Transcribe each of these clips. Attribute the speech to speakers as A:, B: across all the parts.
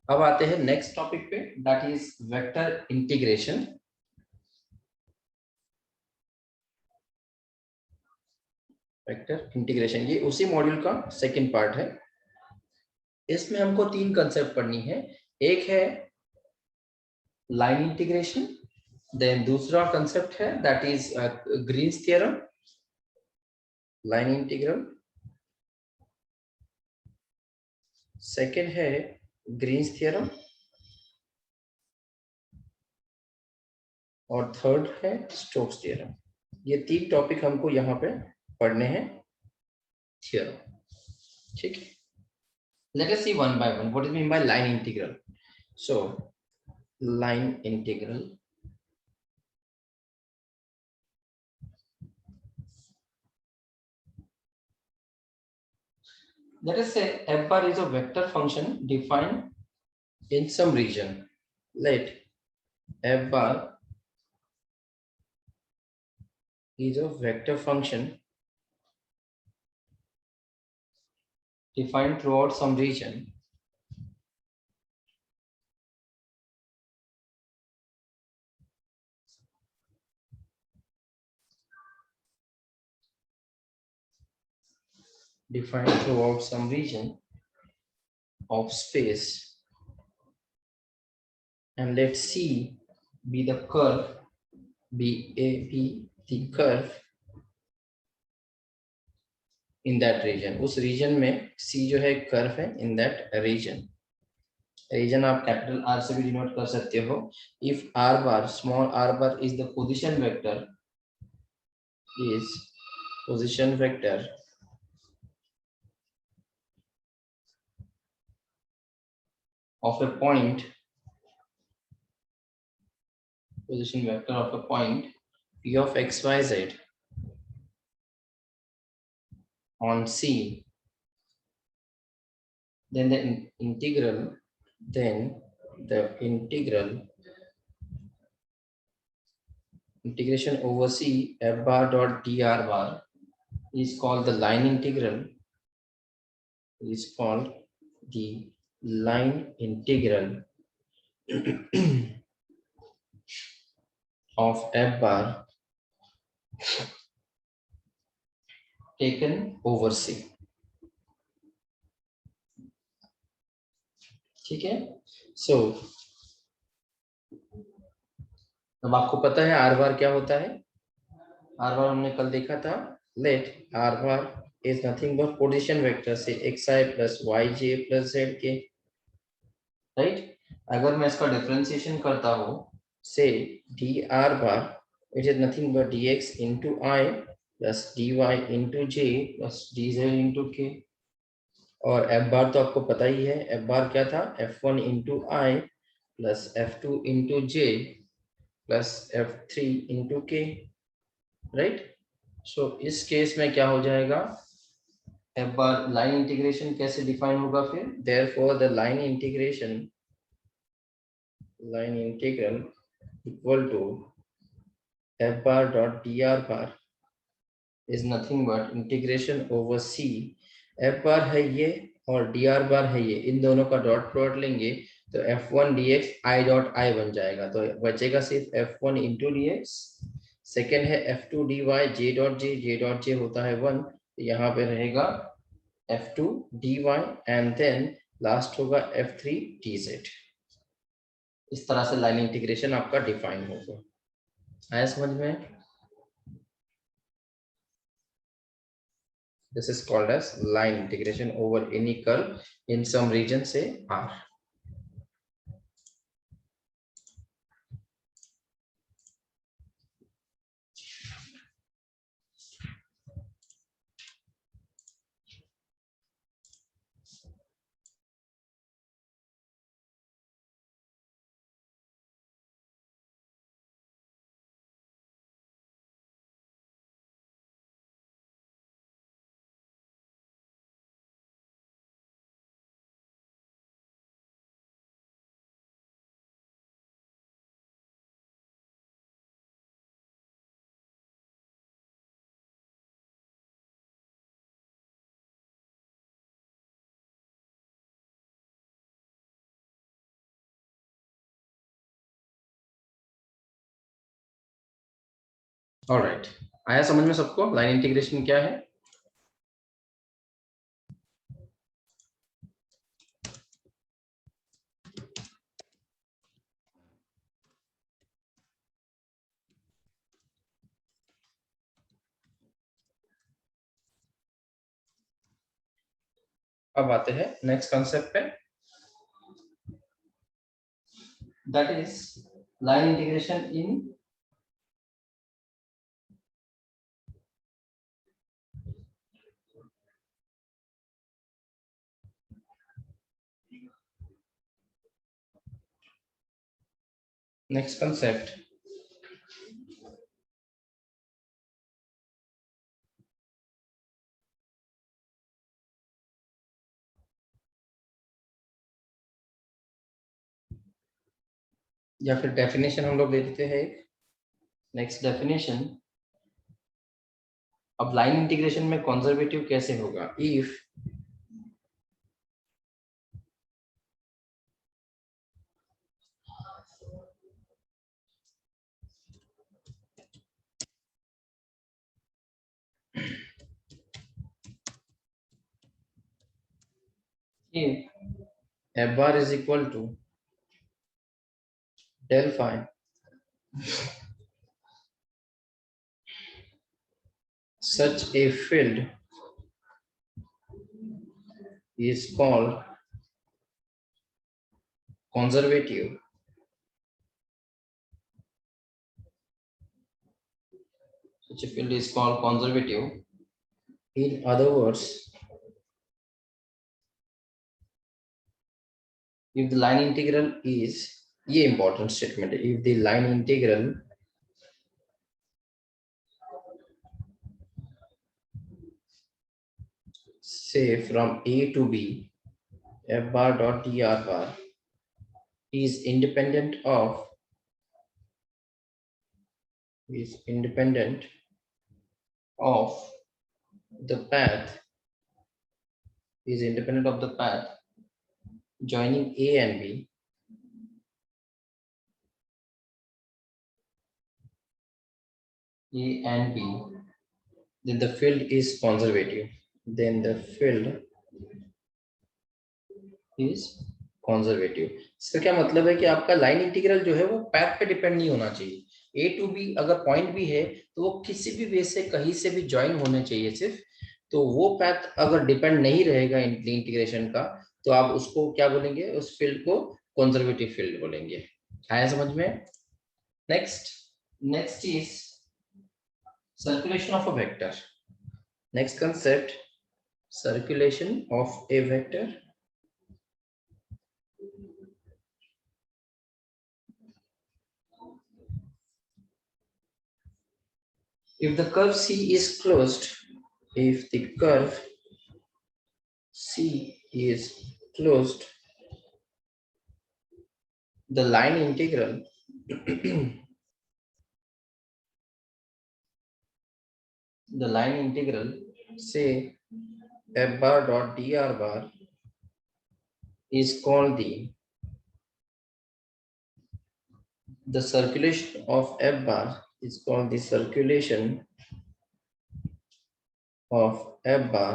A: अब आते हैं नेक्स्ट टॉपिक पे, that is vector integration. Vector integration ये उसी मॉड्यूल का सेकंड पार्ट है। इसमें हमको तीन कंसेप्ट पढ़नी है। एक है लाइन इंटीग्रेशन, देन दूसरा कंसेप्ट है that is Green's theorem, line integral. Second है ग्रीन्स थ्योरम और थर्ड है स्टोक्स थ्योरम। ये तीन टॉपिक हमको यहाँ पे पढ़ने हैं थ्योरम, ठीक है। Let us see one by one what is mean by line integral. So line integral, let us say f bar is a vector function defined in some region. Let f bar is a vector function defined throughout some region. Defined throughout some region of space, and let C be the curve, be the curve in that region. उस region में C जो है curve है in that region. Reason आप capital R से भी denote कर सकते हो। If are bar small are bar is the position vector, is position vector of A point, position vector of A point p of xyz on C, then the integral, then the integration over C f bar dot dr bar is called the line integral, is called the line integral of f bar taken over C, ठीक है। सो अब आपको पता है are बार क्या होता है। Are बार हमने कल देखा था। Let r bar is nothing but position vector से xi plus yj plus zk, right. अगर मैं इसका डिफरेंशिएशन करता हूँ से d r bar it is nothing but dx into i plus dy into j plus dz into k। और f bar तो आपको पता ही है, एफ बार क्या था, f1 into i plus f2 into j plus f3 into k, right. So इस case में क्या हो जाएगा, एफ बार लाइन इंटीग्रेशन कैसे डिफाइन होगा फिर, therefore the line integration, line integral equal to f bar dot d r bar is nothing but integration over c. F bar है ये और डी आर बार है ये, इन दोनों का डॉट प्रोडक्ट लेंगे तो f one d x i dot i बन जाएगा, तो बचेगा सिर्फ f one into d x. Second है f two d y j dot j होता है वन, तो यहाँ पे रहेगा f two d y and then last होगा एफ थ्री डी जेड। इस तरह से लाइन इंटीग्रेशन आपका डिफाइन होगा। आया समझ में? This is called as line integration over any curve in some region say R. Alright, आया समझ में सबको लाइन इंटीग्रेशन क्या है? अब आते हैं नेक्स्ट कॉन्सेप्ट पे, that is line integration in next concept, या फिर डेफिनेशन हम लोग ले लेते हैं एक नेक्स्ट डेफिनेशन। अब लाइन इंटीग्रेशन में कंजर्वेटिव कैसे होगा? If f bar is equal to del phi such a field is called conservative. Such a field is called conservative. In other words, if the line integral is, ये important statement है, if the line integral say from a to b f bar dot dr bar is independent of the path joining a and b, then the field is conservative. Then the field is conservative. इसका क्या मतलब है कि आपका line integral जो है वो path पे डिपेंड नहीं होना चाहिए। ए टू बी अगर पॉइंट भी है तो वो किसी भी वे से कहीं से भी ज्वाइन होने चाहिए सिर्फ। तो वो पैथ अगर डिपेंड नहीं रहेगा इंटीग्रेशन का तो आप उसको क्या बोलेंगे? उस फील्ड को कंजर्वेटिव फील्ड बोलेंगे। आया समझ में? Next is circulation of a vector. Next concept, circulation of a vector. If the curve C is closed, if the curve C is closed, the line integral the line integral say f bar dot dr bar is called the circulation of f bar is called the circulation of f bar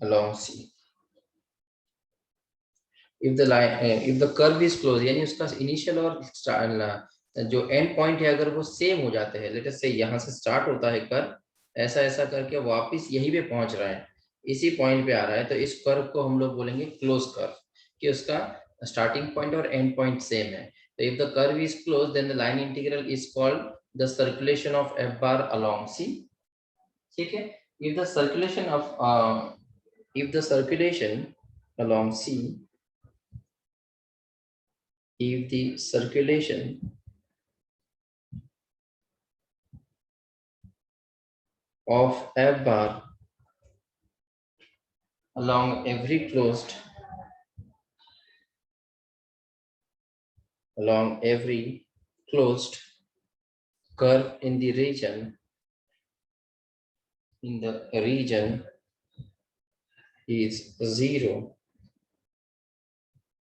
A: along C. If the curve is closed, यानी उसका initial और जो and point है अगर वो same हो जाते हैं, लेट अस से यहाँ से स्टार्ट होता है कर्व ऐसा ऐसा करके वापस यहीं पे पहुंच रहा है, इसी पॉइंट पे आ रहा है, तो इस कर्व को हम लोग बोलेंगे क्लोज कर्व कि उसका स्टार्टिंग पॉइंट और एंड पॉइंट सेम है। तो if the curve is close then the line integral is called the circulation of f bar along c. ठीक है, if the circulation along c if the circulation of f bar along every closed curve in the region is 0,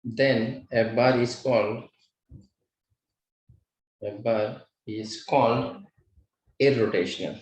A: then f bar is called irrotational.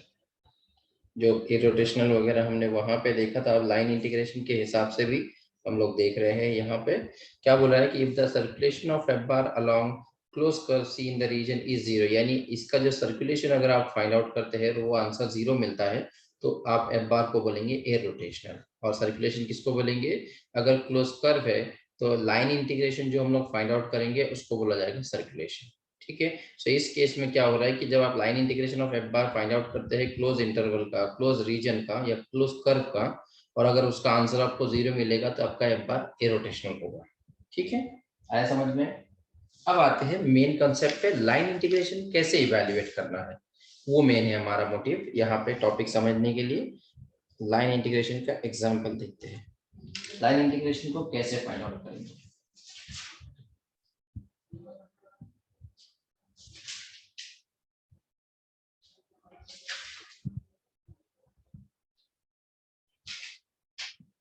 A: जो irrotational वगैरह हमने वहां पे देखा था, अब लाइन इंटीग्रेशन के हिसाब से भी हम लोग देख रहे हैं। यहाँ पे क्या बोला है कि if the circulation of f bar along close curve c in the region is zero, यानी इसका जो सर्कुलेशन अगर आप फाइंड आउट करते हैं तो वो आंसर जीरो मिलता है, तो आप एफ बार को बोलेंगे एयर रोटेशनल। और सर्कुलेशन किसको बोलेंगे? अगर क्लोज कर्व है तो लाइन इंटीग्रेशन जो हम लोग फाइंड आउट करेंगे उसको बोला जाएगा सर्कुलेशन। ठीक है, सो इस केस में क्या हो रहा है कि जब आप line integration of f bar find out करते हैं क्लोज इंटरवल का, क्लोज रीजन का या क्लोज कर्व का, और अगर उसका आंसर आपको जीरो मिलेगा तो आपका एफ बार इरोटेशनल होगा। ठीक है, आया समझ में? अब आते हैं मेन कंसेप्ट पे, लाइन इंटीग्रेशन कैसे इवेल्युएट करना है, वो मेन है हमारा मोटिव यहाँ पे टॉपिक समझने के लिए। लाइन इंटीग्रेशन का एग्जांपल देखते हैं, लाइन इंटीग्रेशन को कैसे फाइंड आउट करेंगे।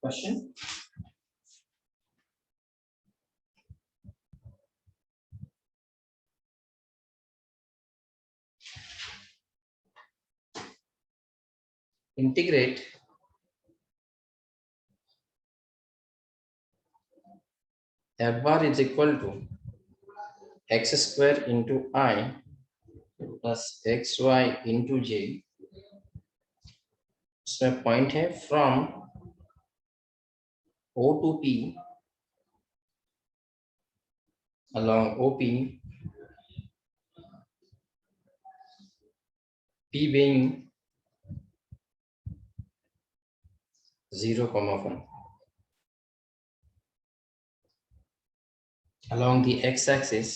A: Question, integrate f bar is equal to x square into I plus xy into j। इसमें पॉइंट है from O to P along OP, P being 0,1 along the x-axis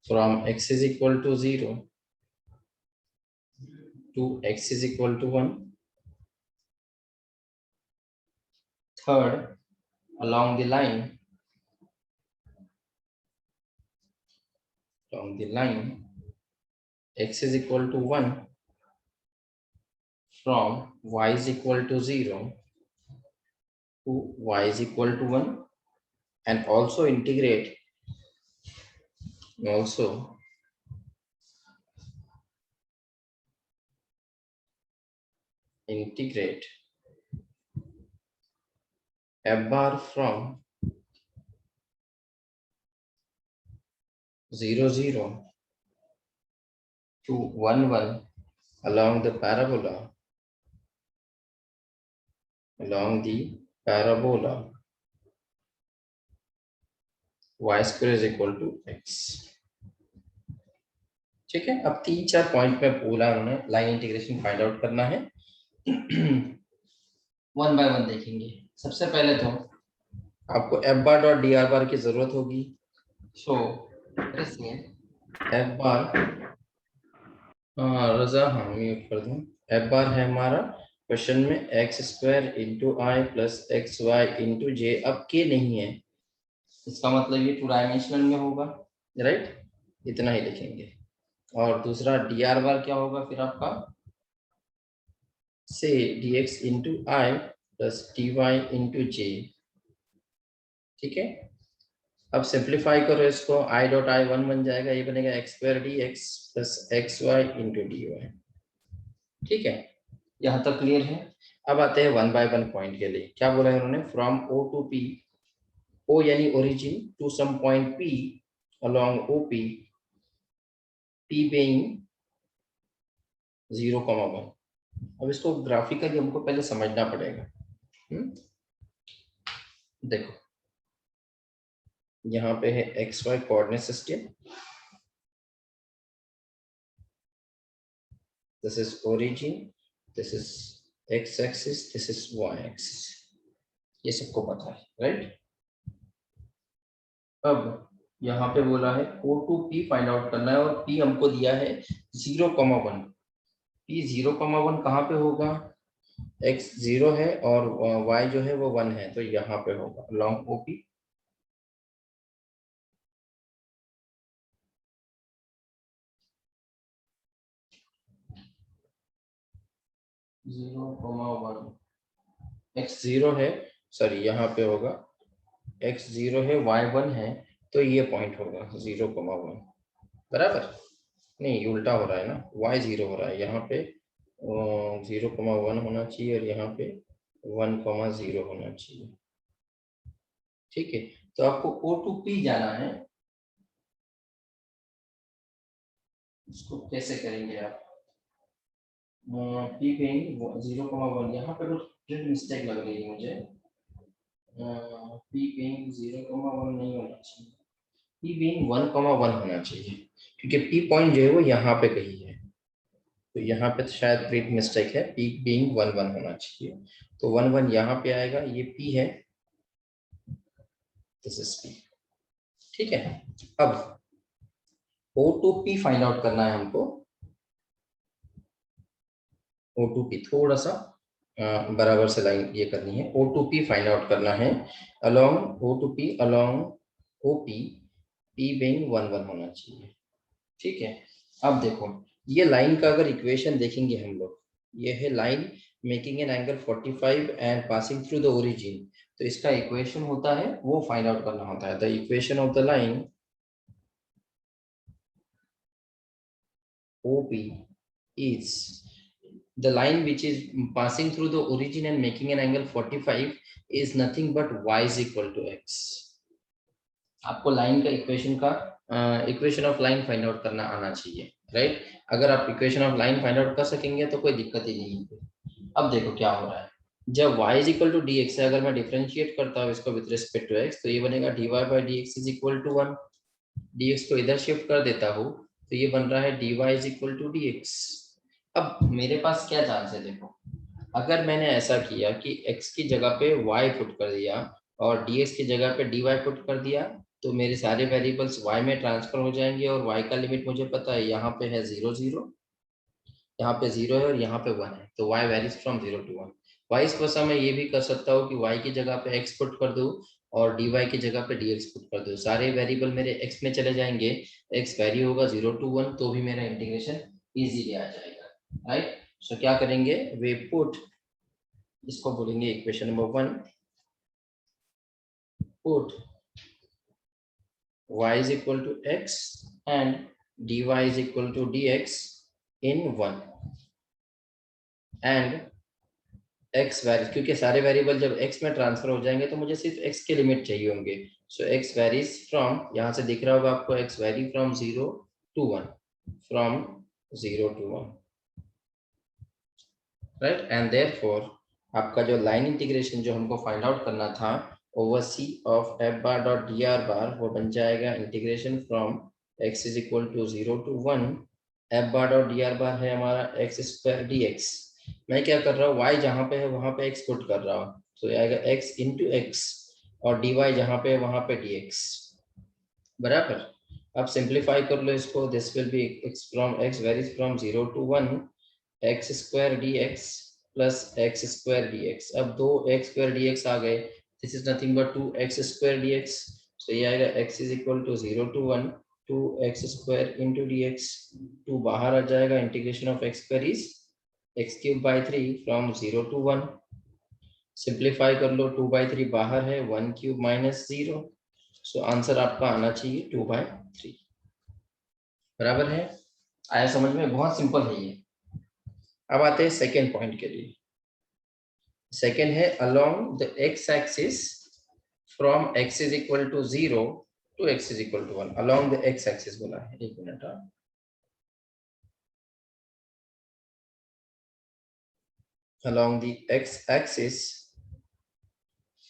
A: from x is equal to 0 to x is equal to 1। Third, along the line x is equal to 1 from y is equal to 0 to y is equal to 1, and also integrate f bar from 0 0 to 1 1 along the parabola y square is equal to x। ठीक है, अब 3-4 point में बोला उन्होंने line integration find out करना है। One by one देखेंगे। सबसे पहले तो आपको F bar dot d r बार की जरूरत होगी। सो एफ बार, रजा हाँ म्यूट कर दूं। एफ बार है हमारा क्वेश्चन में x square into i plus x y into जे। अब के नहीं है, इसका मतलब ये 2 डायमेंशनल में होगा, राइट? इतना ही लिखेंगे। और दूसरा डी आर बार क्या होगा फिर आपका, से D x into i plus D Y into जे। ठीक है, अब सिंप्लीफाई करो इसको, आई डॉट आई वन बन जाएगा, ये बनेगा x square d x plus x y into d y. ठीक है, यहाँ तक क्लियर है। अब आते हैं 1 बाय 1 पॉइंट के लिए। क्या बोला है उन्होंने? From O to P, O यानी origin, to some point P along OP, P being 0,1। अब इसको ग्राफिकली हमको पहले समझना पड़ेगा। देखो यहाँ पे है x y coordinate system, this is origin, this is x axis, this is y axis, ये सबको पता है, राइट? अब यहाँ पे बोला है O to P find out करना है, और P हमको दिया है 0,1। P 0,1 कहाँ पे होगा? X 0 है और Y जो है वो 1 है, तो यहाँ पे होगा लॉन्ग OP। 0,1 X 0 है, सॉरी यहाँ पे होगा x 0 है y 1 है, तो ये पॉइंट होगा 0,1 बराबर। नहीं उल्टा हो रहा है ना, y 0 हो रहा है, यहाँ पे 0,1 होना चाहिए और यहाँ पे 1,0 होना चाहिए। ठीक है, तो आपको O2P जाना है, इसको कैसे करेंगे आप? P being 0,1, यहाँ पे कुछ मिस्टेक लग रही है मुझे। P being 0,1 नहीं होना चाहिए, P being 1,1 होना चाहिए, क्योंकि P पॉइंट जो है वो यहाँ पे कहीं है, तो यहाँ पे तो शायद प्रिंट मिस्टेक है, P being 1,1 होना चाहिए, तो 1,1 यहाँ पे आएगा, ये P है, दिस इज P। ठीक है, अब O2P फाइंड आउट करना है हमको। O2P थोड़ा सा बराबर से लाइन ये करनी है, O2P फाइंड आउट करना है, along O2P along OP, P being 1,1 होना चाहिए। ठीक है, अब देखो ये लाइन का अगर इक्वेशन देखेंगे हम लोग, ये है line making an angle 45 and passing through the origin, तो इसका इक्वेशन होता है वो फाइंड आउट करना होता है, the equation of the line OP is the line which is passing through the origin and making an angle 45 is nothing but y is equal to x। आपको line का equation of line find out करना आना चाहिए, right. अगर आप equation of line find out कर सकेंगे तो कोई दिक्कत ही नहीं है। अब देखो क्या हो रहा है, जब y is equal to d x है, अगर मैं डिफरेंशिएट करता हूँ इसको विद रिस्पेक्ट टू x, तो ये बनेगा dy by d x is equal to 1। dx को इधर शिफ्ट कर देता हूँ तो ये बन रहा है dy is equal to dx। अब मेरे पास क्या चांस है, देखो अगर मैंने ऐसा किया कि x की जगह पे y पुट कर दिया और dx की जगह पे dy पुट कर दिया, तो मेरे सारे वेरिएबल्स y में ट्रांसफर हो जाएंगे और y का लिमिट मुझे पता है, यहाँ पे है 0 0, यहाँ पे 0 है और यहाँ पे 1 है, तो y varies from 0 to 1। Vice versa मैं ये भी कर सकता हूँ कि y की जगह पे x पुट कर दूँ और dy की जगह पे dx पुट कर दूँ, सारे वेरिएबल मेरे x में चले जाएंगे, x वैरी होगा 0 to 1, तो भी मेरा इंटीग्रेशन इजीली आ जाएगा, राइट। सो क्या करेंगे, वे पुट, इसको बोलेंगे equation number 1, put y is equal to x and dy is equal to dx in 1 and x varies, क्योंकि सारे वेरिएबल जब x में ट्रांसफर हो जाएंगे तो मुझे सिर्फ x के लिमिट चाहिए होंगे, सो x वैरीज फ्रॉम, यहाँ से दिख रहा होगा आपको, x vary from 0 to 1, from 0 to 1, right. And therefore आपका जो लाइन इंटीग्रेशन जो हमको फाइंड आउट करना था over c of f bar dot dr bar, वो बन जाएगा integration from x is equal to 0 to 1, f bar dot dr bar है हमारा x स्क्वायर dx, मैं क्या कर रहा हूँ, y जहाँ पे है वहां पे x पुट कर रहा हूँ, तो आएगा x इंटू एक्स और dy जहाँ पे है वहां पे dx, बराबर। अब सिंप्लीफाई कर लो इसको, this will be x varies from 0 to 1 x square dx plus x square dx। अब दो x स्क्वायर dx आ गए, this is nothing but 2x square dx, so ये आएगा x is equal to 0 to 1 2x square into dx, 2 बाहर आ जाएगा, integration of x square is x cube by 3 from 0 to 1, simplify कर लो, 2 by 3 बाहर है, 1 क्यूब माइनस 0, सो आंसर आपका आना चाहिए 2 बाई 3, बराबर है। आया समझ में, बहुत सिंपल है ये। अब आते हैं सेकेंड पॉइंट के लिए। सेकेंड है along the x axis from x is equal to 0 to x is equal to 1, along the x axis बोला है, एक minute, along the x axis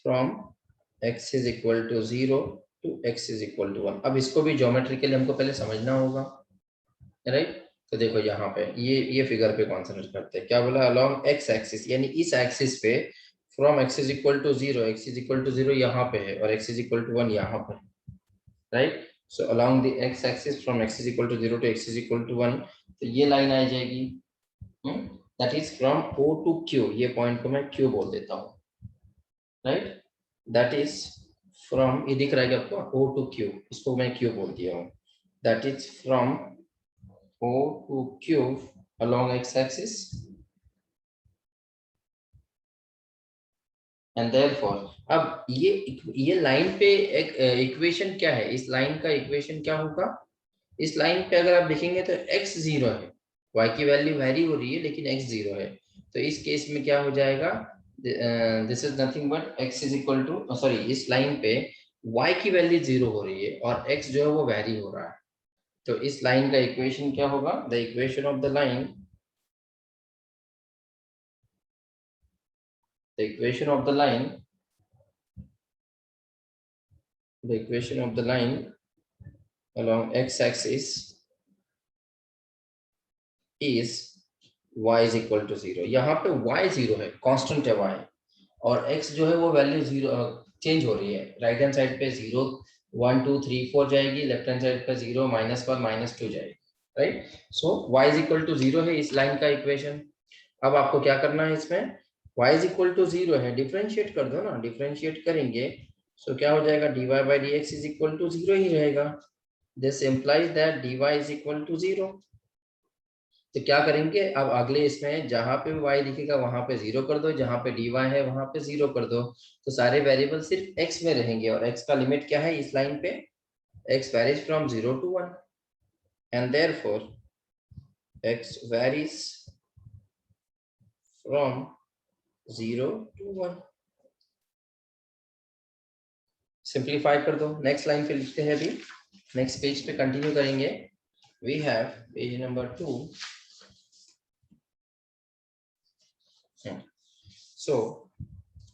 A: from x is equal to 0 to x is equal to 1। अब इसको भी geometrically हमको पहले समझना होगा, राइट। तो देखो यहाँ पे ये फिगर पे कॉन्सेंट्रेट करते हैं, क्या बोला, along x एक्सिस, यानी इस एक्सिस पे from x is equal to 0, x is equal to 0 यहाँ पे है और x इज इक्वल टू 1 यहाँ पे, right. So along the x axis from x is equal to 0 to x is equal to 1, तो ये लाइन आ जाएगी, that is from O to Q, ये पॉइंट को मैं Q बोल देता हूँ, राइट। दैट इज फ्रॉम, ये दिख रहा है क्या आपको, O to Q, इसको मैं Q बोल दिया हूँ, that is from O to Q along x axis and therefore अब ये लाइन पे एक इक्वेशन क्या है, इस लाइन का इक्वेशन क्या होगा, इस लाइन पे अगर आप देखेंगे तो x 0 है, y की वैल्यू वेरी हो रही है लेकिन x 0 है, तो इस केस में क्या हो जाएगा, this is nothing but x is equal to sorry, इस लाइन पे y की वैल्यू 0 हो रही है और x जो है वो वेरी हो रहा है, तो इस लाइन का इक्वेशन क्या होगा, the equation of the line, the equation of the line, the equation of the line along x-axis is y is equal to 0। यहाँ पे y 0 है, कांस्टेंट है y, और x जो है वो वैल्यू 0 चेंज हो रही है, राइट हैंड साइड पे 0 1 2 3 4 जाएगी, लेफ्ट हैंड साइड पे 0 -1 -2 जाएगी, right. So y is equal to 0 है इस लाइन का इक्वेशन। अब आपको क्या करना है, इसमें y is equal to 0 है, डिफरेंशिएट कर दो ना, डिफरेंशिएट करेंगे सो क्या हो जाएगा, dy by dx is equal to 0 ही रहेगा। This implies that dy is equal to 0। तो क्या करेंगे, अब अगले इसमें जहां पे भी y दिखेगा वहां पे 0 कर दो, जहां पे dy है वहां पे 0 कर दो, तो सारे वेरिएबल सिर्फ x में रहेंगे, और x का लिमिट क्या है इस लाइन पे, x varies from 0 to 1 and therefore x varies from 0 to 1। Simplify कर दो, नेक्स्ट लाइन पे लिखते हैं, अभी नेक्स्ट पेज पे कंटिन्यू करेंगे। We have page number 2। So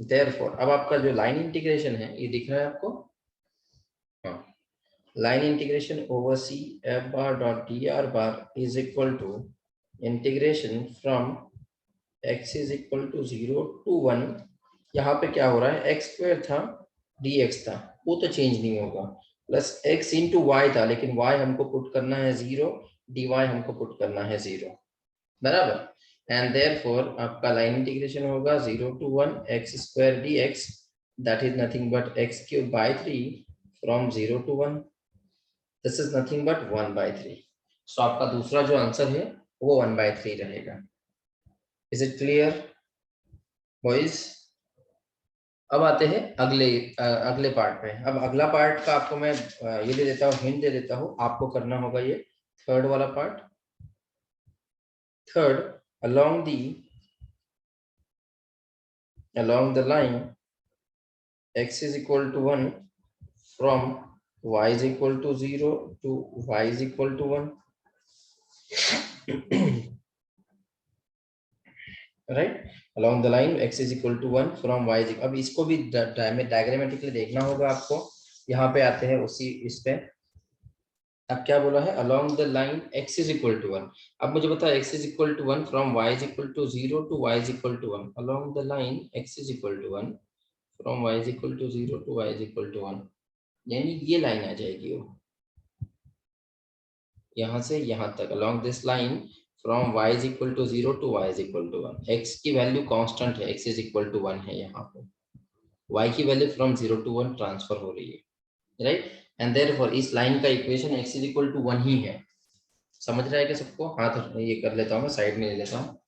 A: therefore अब आपका जो लाइन इंटीग्रेशन है ये दिख रहा है आपको, हाँ, line integration over c f bar dot d r bar is equal to integration from x is equal to 0 to 1। यहाँ पे क्या हो रहा है, x स्क्वायर था dx था, वो तो चेंज नहीं होगा, प्लस x इंटू वाई था, लेकिन y हमको पुट करना है 0, dy हमको पुट करना है 0, बराबर। एंड देयरफॉर आपका लाइन इंटीग्रेशन होगा 0 to 1 x square dx, that is nothing but x cube by 3 from 0 to 1, this is nothing but 1 by 3। सो आपका दूसरा जो आंसर है वो 1 by 3 रहेगा। Is it clear boys? अब आते हैं अगले पार्ट पे। अब अगला पार्ट का आपको मैं ये दे देता हूँ, हिंट दे देता हूँ, आपको करना होगा ये थर्ड वाला part. Third, along the line x is equal to 1 from y is equal to 0 to y is equal to 1, right. along the line x is equal to 1 from y is, अब इसको भी diagrammatically देखना होगा आपको। यहाँ पे आते हैं उसी इस पे, अब क्या बोला है, along the line x is equal to 1। अब मुझे बताओ x is equal to 1 from y is equal to 0 to y is equal to 1, along the line x is equal to 1 from y is equal to 0 to y is equal to 1, यानी ये line आ जाएगी वो यहाँ से यहाँ तक, along this line from y is equal to 0 to y is equal to 1। x की value constant है, x is equal to 1 है, यहाँ पे y की वैल्यू from 0 to 1 ट्रांसफर हो रही है, राइट। एंड देयरफॉर इस लाइन का equation x is equal to 1 ही है। समझ रहा है कि सबको? हाथ ये कर लेता हूँ मैं, साइड में ले लेता हूँ।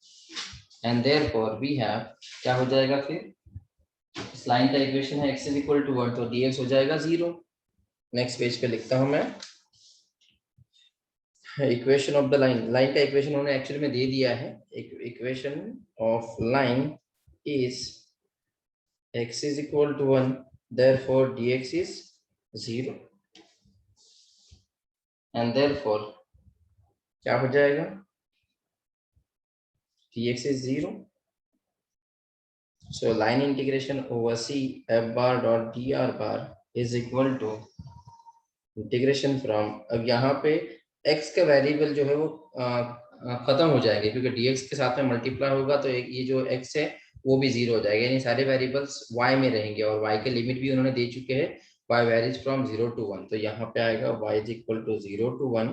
A: एंड देयरफॉर वी हैव, क्या हो जाएगा फिर, इस लाइन का इक्वेशन है x is equal to 1, तो dx हो जाएगा 0। नेक्स्ट पेज पे लिखता हूँ मैं equation of the line, line का इक्वेशन उन्होंने एक्चुअली में दे दिया है। Equation of line is x is equal to 1, therefore dx is 0 and therefore क्या हो जाएगा, dx is 0। so line integration over c f bar dot dr bar is equal to integration from, अब यहाँ पे x का variable जो है वो खत्म हो जाएंगे, क्योंकि dx के साथ में मल्टीप्लाई होगा तो ये जो x है वो भी 0 हो जाएगा, यानी सारे वेरिएबल्स y में रहेंगे, और y के लिमिट भी उन्होंने दे चुके हैं, y वेरीज फ्रॉम 0 to 1, तो यहाँ पे आएगा y is equal to 0 to 1,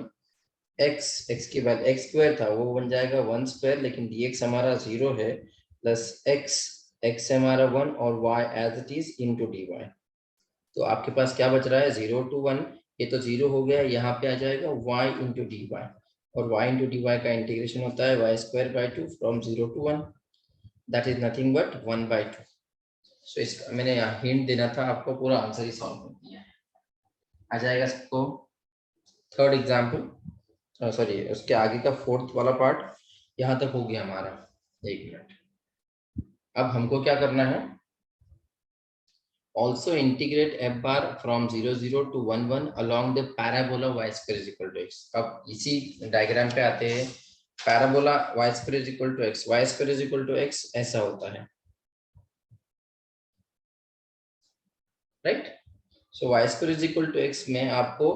A: x की वैल्यू x स्क्वायर था वो बन जाएगा 1 स्क्वायर, लेकिन dx हमारा 0 है, प्लस x हमारा 1 और y as it is into dy। तो आपके पास क्या बच रहा है, 0 to 1, ये तो 0 हो गया, यहाँ पे आ जाएगा y इंटू डी वाई, और y इंटू डी वाई का इंटीग्रेशन होता है y² by 2 from 0 to 1, that is nothing but 1 by 2। सो इसका मैंने यहाँ हिंट देना था आपको, पूरा आंसर ही सॉल्व कर दिया है। आ जाएगा सबको थर्ड एग्जाम्पल, सॉरी उसके आगे का फोर्थ वाला पार्ट यहाँ तक हो गया हमारा। एक मिनट, अब हमको क्या करना है, also integrate f bar from 0 0 to 1 1 along the parabola y square is equal to x। अब इसी डायग्राम पे आते हैं, parabola y square is equal to x, y square is equal to x ऐसा होता है, right. So y square is equal to x में आपको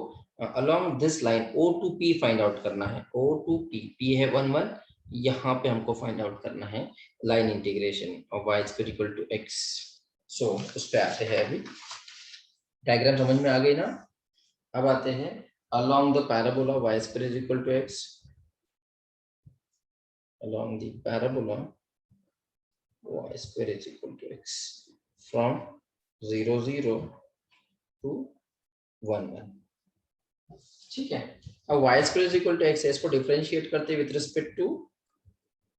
A: along this line o to p find out करना है, o to p, p है 1 1, यहाँ पे हमको फाइंड आउट करना है line integration of y square equal to x। सो उस पे आते हैं, अभी डायग्राम समझ में आ गई ना। अब आते हैं along the parabola y square is equal to x, along the parabola y square is equal to x from 0 0 to 1 1, ठीक है। अब y square is equal to x है, इसको डिफरेंशिएट करते हैं विद रिस्पेक्ट टू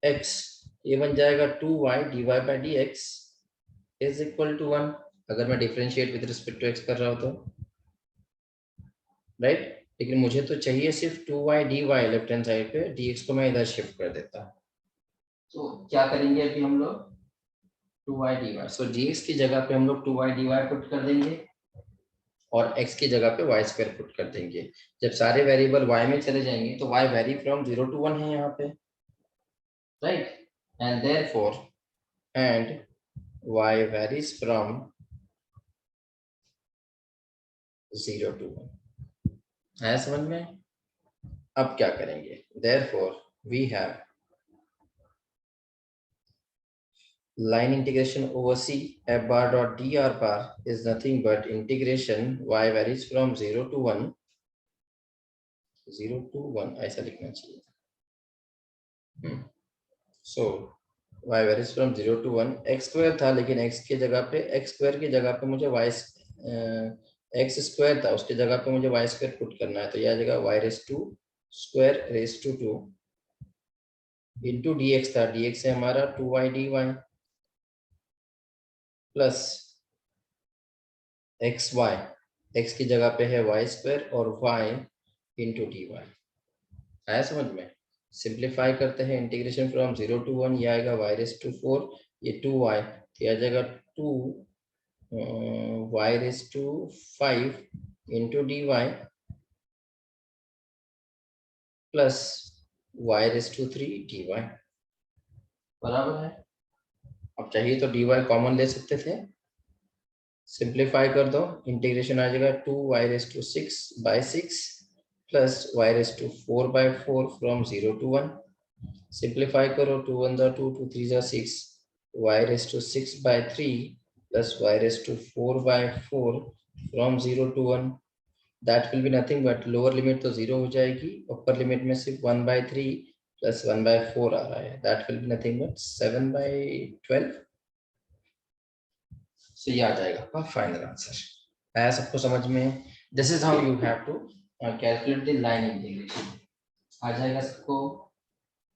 A: x, ये बन जाएगा 2y dy by dx is equal to 1, अगर मैं differentiate with respect to x कर रहा हूं तो, राइट। लेकिन मुझे तो चाहिए सिर्फ 2y dy left hand side पे, dx को मैं इधर शिफ्ट कर देता हूँ। तो क्या करेंगे अभी हम लोग, 2y dy, सो dx की जगह पे हम लोग 2y dy पुट कर देंगे और x की जगह पे y स्क्वायर पुट कर देंगे। जब सारे वेरिएबल y में चले जाएंगे तो y वेरी फ्रॉम 0 to 1 है यहाँ पे, right, and therefore and y varies from 0 to 1 है, समझ में। अब क्या करेंगे, therefore we have line integration over C f bar dot dr bar is nothing but integration y varies from 0 to 1, 0 to 1 ऐसा लिखना चाहिए। so y varies from 0 to 1, x square था लेकिन x की जगह पे, x स्क्वायर की जगह पे मुझे y x स्क्वायर था, उसकी जगह पे मुझे y स्क्वायर पुट करना है, तो यह जगह y raise to square raise to 2 into dx था, dx है हमारा 2y dy plus x y, x की जगह पे है वाई स्क्वायर और वाई इंटू डी वाई, आया समझ में। सिंप्लीफाई करते हैं, इंटीग्रेशन फ्रॉम 0 to 1, ये आएगा वाई रेस टू 4, ये 2y, तो यह जाएगा 2 y raise to 5 into d y plus y raise to 3 d y, बराबर है। अब चाहिए तो डी वाई कॉमन ले सकते थे, सिंप्लीफाई कर दो, इंटीग्रेशन आ जाएगा 2 y raise to 6 by 6 plus y raise to 4 by 4 from 0 to 1, simplify करो, 2 1 जा 2, 2 3 जा 6, y raise to 6 by 3 plus y raise to 4 by 4 from 0 to 1, that will be nothing but lower limit तो 0 हो जाएगी, upper limit में सिर्फ 1 by 3 plus 1 by 4 आ रहा है, that will be nothing but 7 by 12, so ये आ जाएगा आपका फाइनल आंसर। आया सबको समझ में। This is how you have to calculate the line integration. आ जाएगा सबको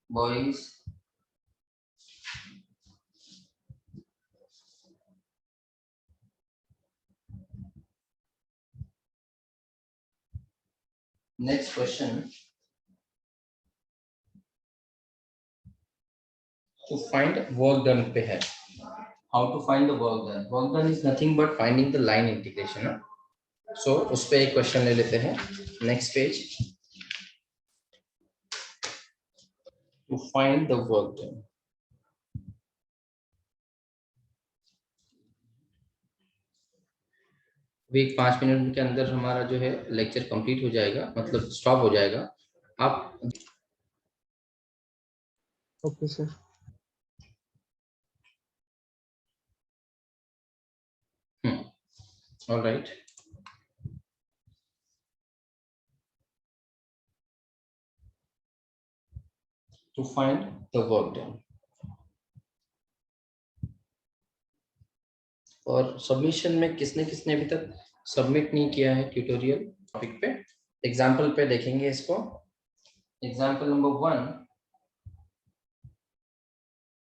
A: boys. Next question, to find work done पे है। How to find the work done, work done is nothing but finding the line integration. So उस पे एक question ले लेते हैं, next page. To find the work done, अभी 5 minute के अंदर हमारा जो है लेक्चर कंप्लीट हो जाएगा, मतलब स्टॉप हो जाएगा। आप
B: okay sir.
A: All right, to find the work done. और सबमिशन में किसने किसने अभी तक सबमिट नहीं किया है ट्यूटोरियल टॉपिक पे, एग्जाम्पल पे देखेंगे इसको। Example number 1,